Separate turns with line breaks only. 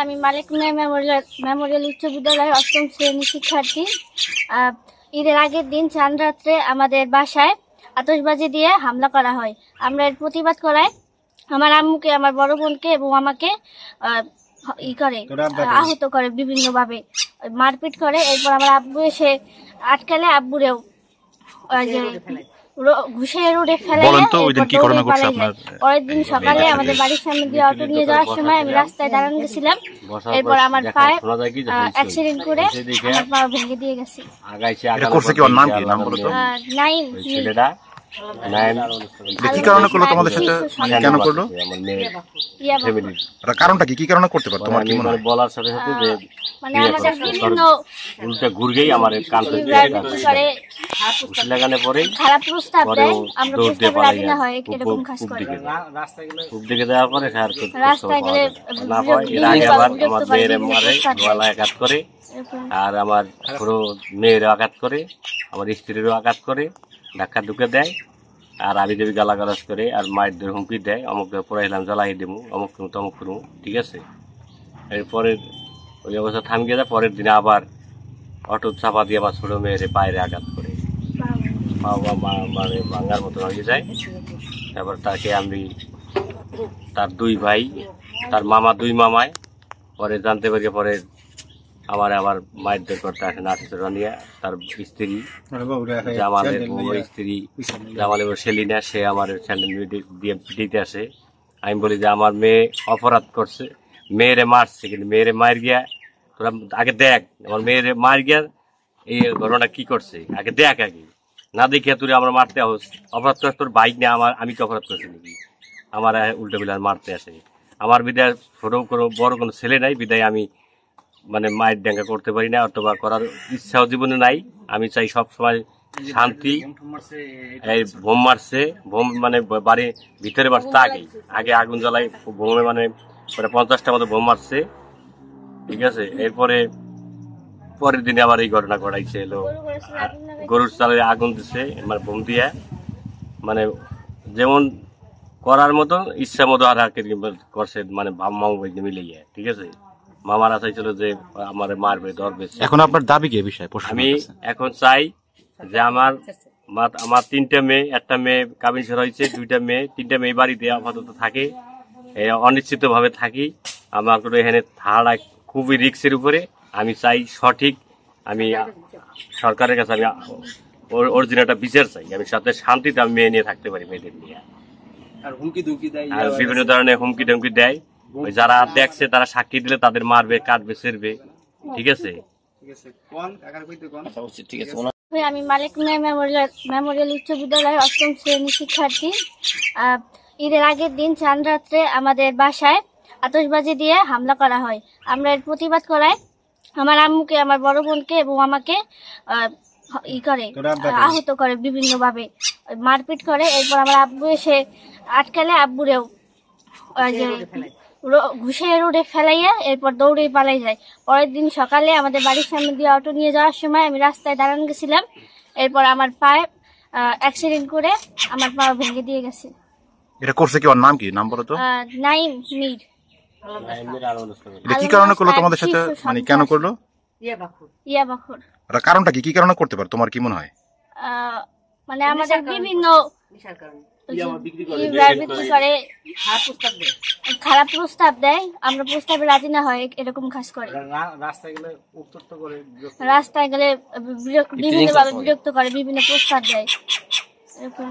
আমি মালিক মিয়া মেমোরিয়াল উচ্চ বিদ্যালয়ের ৮ম শ্রেণীর শিক্ষার্থী। ঈদের আগের দিন চাঁদ রাত্রে আমাদের বাসায় আতশবাজি দিয়ে হামলা করা হয়। আমরা এর প্রতিবাদ করায় আমার আম্মুকে, আমার বড় বোনকে এবং আমাকে আহত করে, বিভিন্নভাবে মারপিট করে। এরপর আমার আব্বু এসে আটকালে আব্বুরেও ঘুষে রোডে ফেলে। পরের দিন সকালে আমাদের বাড়ির সামনে দিয়ে অটো নিয়ে যাওয়ার সময় আমি রাস্তায় দাঁড়ানো গেছিলাম। এরপর আমার পায়ে অ্যাক্সিডেন্ট করে আমার পা ভেঙে দিয়ে গেছে।
কি কারণে করলো তোমাদের সাথে? কেন করলো? কারণটা কি কারণে করতে পারে তোমার কি মনে হয়?
বলার সাথে সাথে যে
মানে আমাদের বিভিন্ন
উল্টা ঘুরগেই আমার কান লাগানে পরে
খারাপ প্রস্তাব দেয়, আমরা প্রস্তাবে রাজি না হয় এরকম কাজ করে।
খুব দিকে দেওয়ার পরে
রাস্তায় গেলে
আবার আমার মেয়ের মারে গলায় আঘাত করে, আর আমার পুরো মেয়েরও আঘাত করে, আমার স্ত্রীরও আঘাত করে, ধাক্কা ঢুকে দেয়, আর আমি দেবী গালাগালাজ করে, আর মায়ের ধরে হুমকি দেয়, অমুক পড়াইলাম জ্বালাই দেবো, অমুক করবো তমুক করবো। ঠিক আছে, এরপরে ওই অবস্থা থামিয়ে যায়। পরের দিনে আবার অটো চাপা দিয়ে আমার ছোটো মেয়ের পায়ের আঘাত করে মানে ভাঙার মতো হয়ে যায়। তারপর তাকে আমি তার দুই ভাই, তার মামা, দুই মামায় পরে জানতে পারি। পরে আবার মায়ের দের করতে আসে নার্সিসরা নিয়ে, তার স্ত্রী জামালের স্ত্রী জামালের সেলিনা, সে আমার স্যান্ডেল দিয়ে দিতে আসে। আমি বলি যে আমার মেয়ে অপরাধ করছে, মেয়েরে মারছে, কিন্তু মেয়েরে মার গিয়া তোরা আগে দেখ, আমার মেয়েরে মার গিয়া এই ঘটনা কি করছে আগে দেখ, আগে না দেখিয়া তুই আমার মারতে হোস। অপরাধ করছে তোর বাইক নিয়ে, আমি কি অপরাধ করছি নাকি? আমার উল্টো বিলার মারতে আসে। আমার বিদায় ছোট কোনো বড় কোনো ছেলে নাই, বিদায় আমি মানে মায়ের ডেঙ্গা করতে পারি না, অথবা করার ইচ্ছাও জীবনে নাই। আমি চাই সবসময় শান্তি। এই বোম মারছে, বোম মানে বাড়ি ভিতরে মারছে, আগে আগুন জ্বালাই বোমে মানে 50টা মতো বোম মারছে। ঠিক আছে, এরপরে পরের দিনে আবার এই ঘটনা ঘটাইছে। এলো গরুর চালে আগুন দিছে, মানে বোম দিয়ে, মানে যেমন করার মতো ইচ্ছা মতো আর করছে, মানে মামা মিলে গিয়ে। ঠিক আছে, মামারা চাইছিল যে আমার মারবে, ধরবে।
এখন আপনার দাবি কি বিষয়?
আমি এখন চাই যে আমার 3টা মেয়ে, একটা মেয়ে কাবিনসর হয়েছে, 2টা মেয়ে, 3টা মেয়ে বাড়িতে আপাতত থাকে, অনিশ্চিত ভাবে থাকি। আমার এখানে থাড়া খুবই রিস্কের উপরে। আমি চাই সঠিক, আমি সরকারের কাছে আমি অরিজিনালটা বিচার চাই। আমি সাথে শান্তিতে আমি মেয়ে নিয়ে থাকতে পারি, মেয়েদের নিয়ে। আর বিভিন্ন ধরনের হুমকি টুমকি দেয়। যারা দেখছে তারা সাক্ষী দিলে তাদের মারবে, কাটবে, ছেড়বে। ঠিক আছে।
আমি মালিক মিয়া মেমোরিয়াল উচ্চ বিদ্যালয়ের ৮ম শ্রেণীর শিক্ষার্থী। ঈদের আগের দিন চাঁদ রাত্রে আমাদের বাসায় আতশবাজি দিয়ে হামলা করা হয়। আমরা এর প্রতিবাদ করায় আমার আম্মুকে, আমার বড় বোনকে এবং আমাকে আহত করে, বিভিন্নভাবে মারপিট করে। এরপর আমার আব্বু এসে আটকালে আব্বুরেও ঘুষে রোডে ফেলাইয়া এরপর দৌড়ে পালাই যায়। পরের দিন সকালে আমাদের বাড়ির সামনে দিয়ে অটো নিয়ে যাওয়ার সময় আমি রাস্তায় দাঁড়ানো গেছিলাম। এরপর আমার পায়ে অ্যাক্সিডেন্ট করে আমার পা ভেঙে দিয়ে গেছে।
এটা করছে কি? ওর নাম কি? নাম বলো তো।
নাইম মীর।
কি কারণে করলো তোমাদের সাথে? মানে কেন করলো?
ইয়াবাখুর।
কারণটা কি কারণে করতে পারে তোমার কি মনে হয়?
মানে আমাদের বিভিন্ন খারাপ প্রস্তাব দেয়, আমরা প্রস্তাবে রাজি না হয় এরকম কাজ করে। রাস্তায় গেলে বিভিন্ন ভাবে বিরক্ত করে, বিভিন্ন প্রস্তাব দেয় এরকম।